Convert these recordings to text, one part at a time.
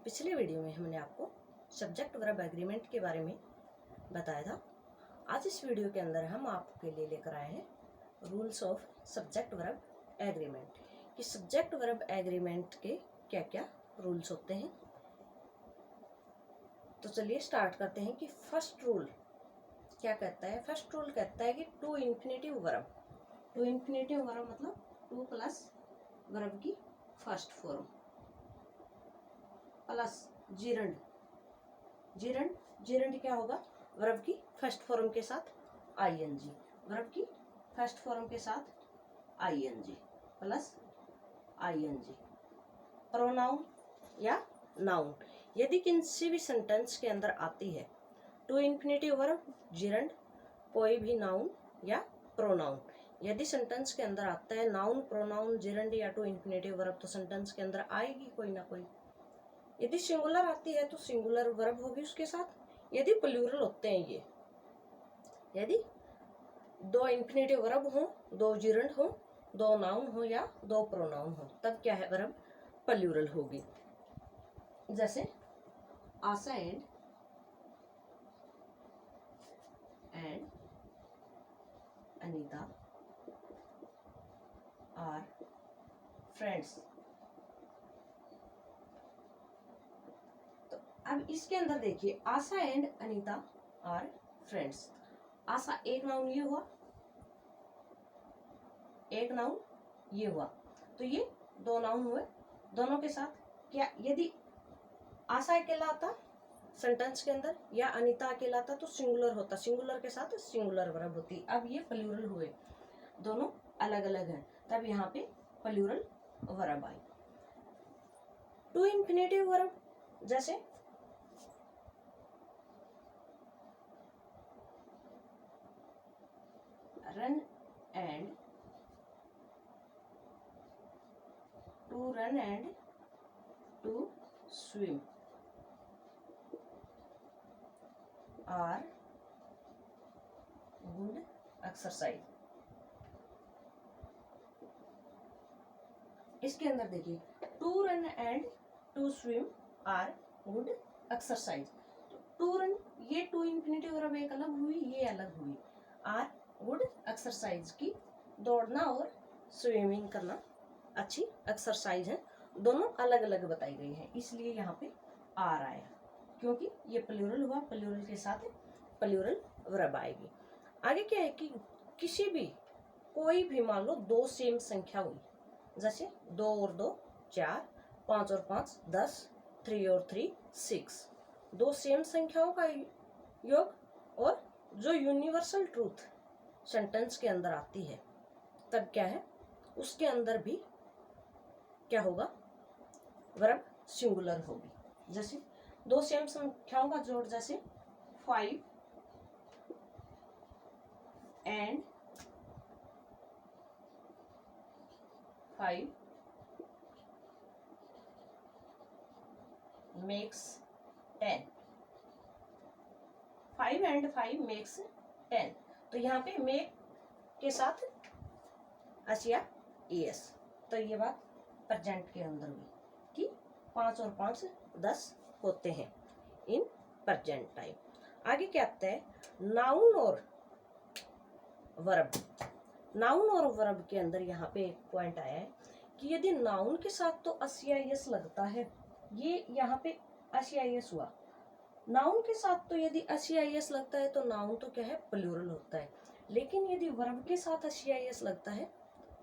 पिछले वीडियो में हमने आपको सब्जेक्ट वर्ब एग्रीमेंट के बारे में बताया था। आज इस वीडियो के अंदर हम आपके लिए लेकर आए हैं rules of subject verb agreement कि सब्जेक्ट वर्ब एग्रीमेंट के क्या क्या रूल्स होते हैं। तो चलिए स्टार्ट करते हैं कि फर्स्ट रूल क्या कहता है। फर्स्ट रूल कहता है कि टू इन्फिनेटिव वर्ब मतलब टू प्लस वर्ब की फर्स्ट फॉर्म प्लस जीरंड क्या होगा, वर्ब की फर्स्ट फॉर्म के साथ आईएनजी, वर्ब की फर्स्ट फॉर्म के साथ आईएनजी प्लस आईएनजी। प्रोनाउन या नाउन यदि किसी भी सेंटेंस के अंदर आती है, टू इन्फिनेटिव वर्ब, जीरंड, कोई भी नाउन या प्रोनाउन यदि सेंटेंस के अंदर आता है, नाउन, प्रोनाउन, जीरंड या टू इन्फिनेटिव वर्ब, तो सेंटेंस के अंदर आएगी कोई ना कोई। यदि सिंगुलर आती है तो सिंगुलर वर्ब होगी उसके साथ। यदि प्लूरल होते हैं ये, यदि दो इन्फिनेटिव वर्ब हो, दो जीरंड हो, दो नाउन हो या दो प्रोनाउन हो, तब क्या है, वर्ब प्लूरल होगी। जैसे आशा एंड अनीता आर फ्रेंड्स। अब इसके अंदर देखिए, आशा एंड अनीता आर फ्रेंड्स। आशा एक नाउन ये हुआ, एक नाउन ये हुआ, तो ये दो नाउन हुए। दोनों के साथ क्या, यदि आशा अकेला आता सेंटेंस के अंदर या अनीता अकेला आता तो सिंगुलर होता, सिंगुलर के साथ सिंगुलर वर्ब होती। अब ये प्लूरल हुए, दोनों अलग अलग हैं, तब यहाँ पे प्लूरल वर्ब आई। टू इन्फिनेटिव वर्ब जैसे run and to swim are good exercise. इसके अंदर देखिए, to run and to swim are good exercise. To run ये टू इन्फिनेटिव वर्ब एक अलग हुई, ये अलग हुई। आर गुड एक्सरसाइज की दौड़ना और स्विमिंग करना अच्छी एक्सरसाइज है, दोनों अलग अलग बताई गई हैं, इसलिए यहाँ पे आर आया, क्योंकि ये प्लूरल हुआ, प्लूरल के साथ प्लूरल वर्ब आएगी। आगे क्या है कि किसी भी कोई भी मान लो दो सेम संख्या हुई, जैसे 2 और 2 4, 5 और 5 10, 3 और 3 6, दो सेम संख्याओं का योग, और जो यूनिवर्सल ट्रूथ सेंटेंस के अंदर आती है, तब क्या है, उसके अंदर भी क्या होगा, वर्ब सिंगुलर होगी। जैसे दो सेम संख्याओं का जोड़, जैसे 5 एंड 5 मेक्स 10, 5 एंड 5 मेक्स 10। तो यहाँ पे मेक के साथ आशिया एस, तो ये बात प्रेजेंट के अंदर हुई कि 5 और 5 10 होते हैं इन प्रेजेंट टाइम। आगे क्या आता है, नाउन और वर्ब। नाउन और वर्ब के अंदर यहाँ पे एक पॉइंट आया है कि यदि नाउन के साथ तो एस लगता है, ये यहाँ पे एस हुआ, नाउन के साथ तो यदि एस लगता है तो नाउन तो क्या है, प्लूरल होता है। लेकिन यदि वर्ब के साथ एस लगता है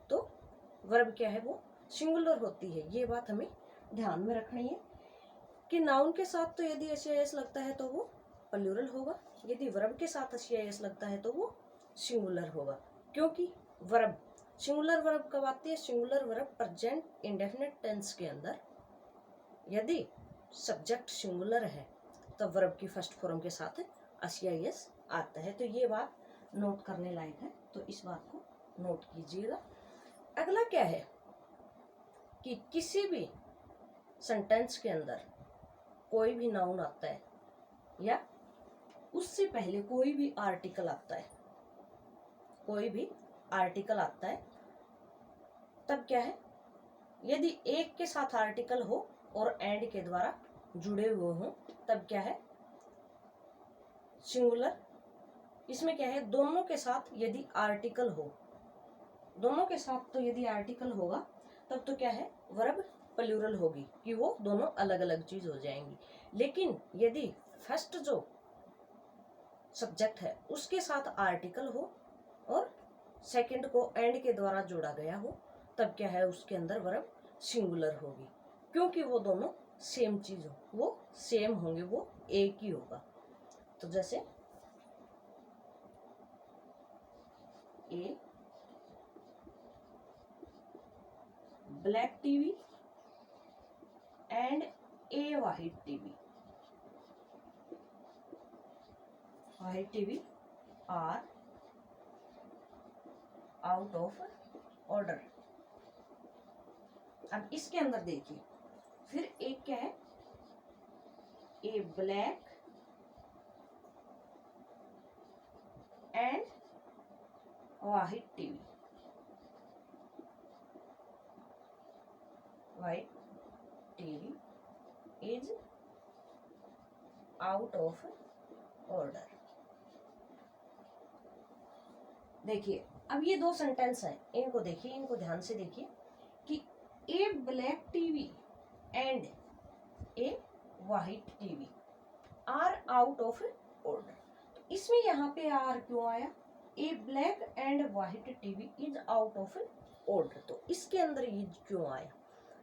तो वर्ब क्या है, वो सिंगुलर होती है। ये बात हमें ध्यान में रखनी है कि नाउन के साथ तो यदि एस लगता है तो वो प्लूरल होगा, यदि वर्ब के साथ एस लगता है तो वो सिंगुलर होगा। क्योंकि वर्ब, सिंगुलर वर्ब कब आती है, singular verb present indefinite tense के अंदर यदि सब्जेक्ट सिंगुलर है तो वर्ब की फर्स्ट फॉर्म के साथ एस आता है। तो ये बात नोट करने लायक है, तो इस बात को नोट कीजिएगा। अगला क्या है कि किसी भी सेंटेंस के अंदर कोई भी नाउन आता है या उससे पहले कोई भी आर्टिकल आता है, कोई भी आर्टिकल आता है, तब क्या है, यदि एक के साथ आर्टिकल हो और एंड के द्वारा जुड़े हुए हों तब क्या है, सिंगुलर। इसमें क्या है, दोनों के साथ यदि आर्टिकल हो, दोनों के साथ तो यदि आर्टिकल होगा तब तो क्या है, वर्ब प्लूरल होगी कि वो दोनों अलग अलग चीज हो जाएंगी। लेकिन यदि फर्स्ट जो सब्जेक्ट है उसके साथ आर्टिकल हो और सेकंड को एंड के द्वारा जोड़ा गया हो तब क्या है, उसके अंदर वर्ब सिंगुलर होगी, क्योंकि वो दोनों सेम चीज हो, वो सेम होंगे, वो एक ही होगा। तो जैसे a black TV and a white TV, white TV are out of order. अब इसके अंदर देखिए, फिर एक क्या है, a black and white TV, white TV is out of order. देखिए अब ये दो सेंटेंस हैं, इनको देखिए, इनको ध्यान से देखिए कि a black TV and a white TV are out of order. तो इसमें यहाँ पे आर क्यों आया, a black and white TV is out of order, तो इसके अंदर इज क्यों आया,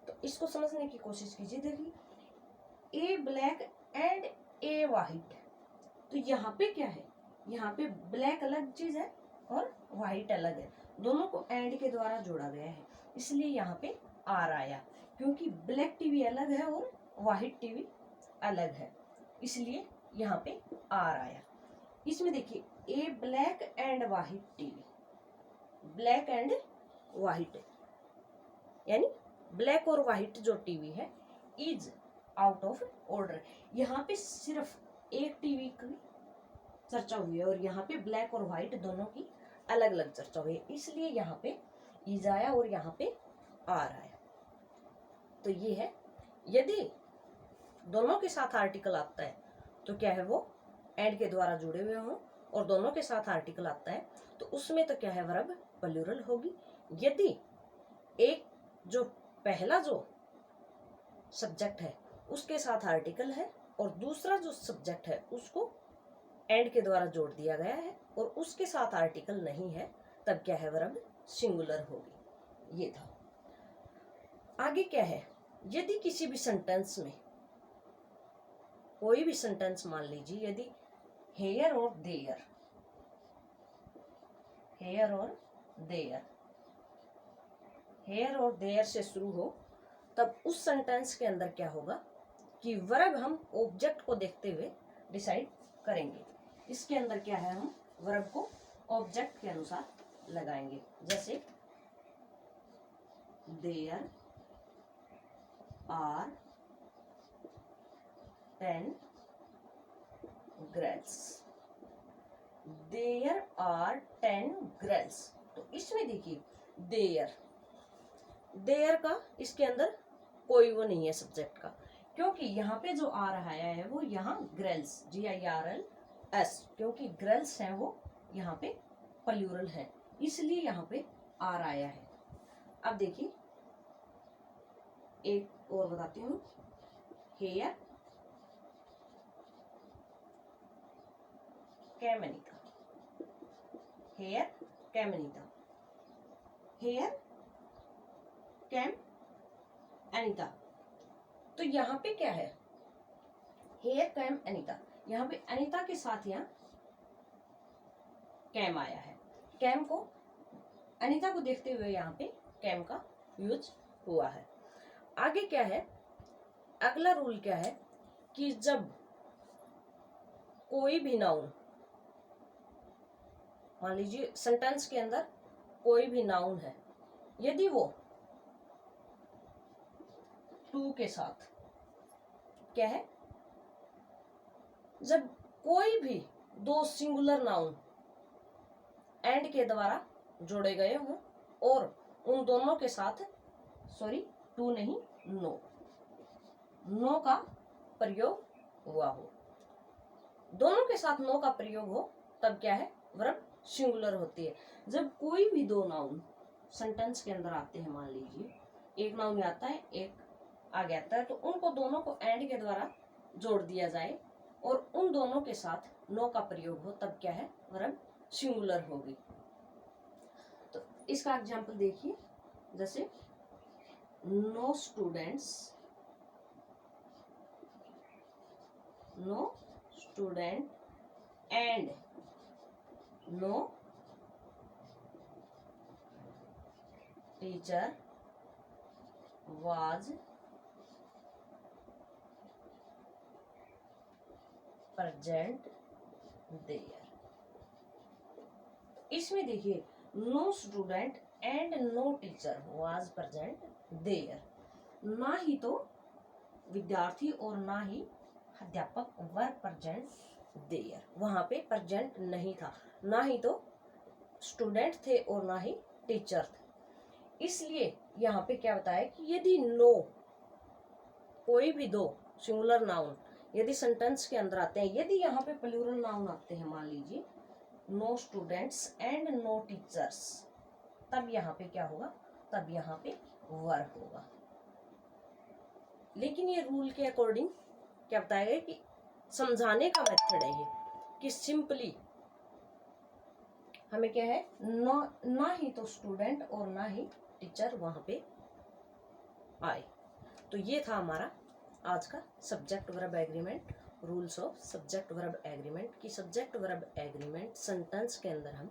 तो इसको समझने की कोशिश कीजिए। देखिए a black and a white, तो यहाँ पे क्या है, यहाँ पे ब्लैक अलग चीज है और वाइट अलग है, दोनों को एंड के द्वारा जोड़ा गया है, इसलिए यहाँ पे आर आया, क्योंकि ब्लैक टीवी अलग है और वाइट टीवी अलग है, इसलिए यहाँ पे आर आया। इसमें देखिए a black and white TV, black and white यानी ब्लैक और वाइट जो टीवी है इज आउट ऑफ ऑर्डर। यहाँ पे सिर्फ एक टीवी की चर्चा हुई है और यहाँ पे ब्लैक और व्हाइट दोनों की अलग अलग चर्चा हुई है, इसलिए यहाँ पे इज आया और यहाँ पे आर आया। तो ये है, यदि दोनों के साथ आर्टिकल आता है तो क्या है, वो एंड के द्वारा जुड़े हुए हों, और दोनों के साथ आर्टिकल आता है तो उसमें तो क्या है, वर्ब प्लूरल होगी। यदि एक जो पहला जो सब्जेक्ट है उसके साथ आर्टिकल है और दूसरा जो सब्जेक्ट है उसको एंड के द्वारा जोड़ दिया गया है और उसके साथ आर्टिकल नहीं है, तब क्या है, वर्ब सिंगुलर होगी। ये था। आगे क्या है, यदि किसी भी सेंटेंस में, कोई भी सेंटेंस मान लीजिए, यदि हेयर और देयर, हेयर और देयर, हेयर और देयर से शुरू हो, तब उस सेंटेंस के अंदर क्या होगा कि वर्ब हम ऑब्जेक्ट को देखते हुए डिसाइड करेंगे। इसके अंदर क्या है, हम वर्ब को ऑब्जेक्ट के अनुसार लगाएंगे। जैसे there are 10 girls, there are 10 girls। तो इसमें देखिए देयर, देयर का इसके अंदर कोई वो नहीं है सब्जेक्ट का, क्योंकि यहाँ पे जो आ रहा है वो यहाँ गर्ल्स, GIRLS, क्योंकि गर्ल्स हैं वो यहाँ पे प्लूरल है, इसलिए यहाँ पे आर आया है। अब देखिए एक और बताती हूँ, here came Anita, here came Anita, here came Anita. तो यहाँ पे क्या है, हेयर कैम अनीता, यहाँ पे अनीता के साथ यहाँ कैम आया है, कैम को, अनीता को देखते हुए यहाँ पे कैम का यूज हुआ है। आगे क्या है, अगला रूल क्या है कि जब कोई भी नाउन, मान लीजिए सेंटेंस के अंदर कोई भी नाउन है, यदि वो टू के साथ क्या है, जब कोई भी दो सिंगुलर नाउन एंड के द्वारा जोड़े गए हों और उन दोनों के साथ, सॉरी टू नहीं, नो, नो का प्रयोग हुआ हो। दोनों के साथ नो का प्रयोग हो तब क्या है, वर्ब सिंगुलर होती है। जब कोई भी दो नाउन सेंटेंस के अंदर आते हैं, मान लीजिए एक नाउन आता है एक आगे आता है, तो उनको दोनों को एंड के द्वारा जोड़ दिया जाए और उन दोनों के साथ नो का प्रयोग हो तब क्या है, वर्ब सिंगुलर होगी। तो इसका एग्जांपल देखिए, जैसे no students, no student and no teacher was present there। इसमें देखिए no student and no teacher was present there, ना ही तो विद्यार्थी और ना ही अध्यापक वर प्रेजेंट देयर, वहां पे प्रेजेंट नहीं था, ना ही तो स्टूडेंट थे और ना ही टीचर थे। इसलिए यहाँ पे क्या बताया कि यदि नो, कोई भी दो सिंगुलर नाउन यदि सेंटेंस के अंदर आते हैं, यदि यहाँ पे प्लूरल नाउन आते हैं, मान लीजिए no students and no teachers, तब यहाँ पे क्या होगा, तब यहाँ पे वर्ब होगा। लेकिन ये रूल के अकॉर्डिंग क्या बताया कि समझाने का मेथड है ये, कि सिंपली हमें क्या है, ना ही तो स्टूडेंट और ना ही टीचर वहां पे आए। तो ये था हमारा आज का subject verb agreement, rules of subject verb agreement, की सब्जेक्ट वर्ब एग्रीमेंट सेंटेंस के अंदर हम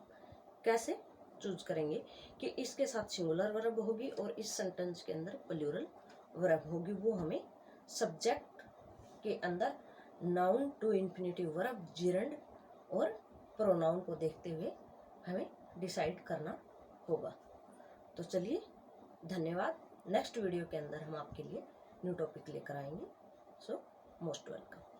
कैसे चूज करेंगे कि इसके साथ सिंगुलर वर्ब होगी और इस सेंटेंस के अंदर प्लूरल वर्ब होगी। वो हमें सब्जेक्ट के अंदर noun to infinitive verb, gerund और प्रोनाउन को देखते हुए हमें डिसाइड करना होगा। तो चलिए, धन्यवाद। नेक्स्ट वीडियो के अंदर हम आपके लिए न्यू टॉपिक लेकर आएंगे। So most welcome.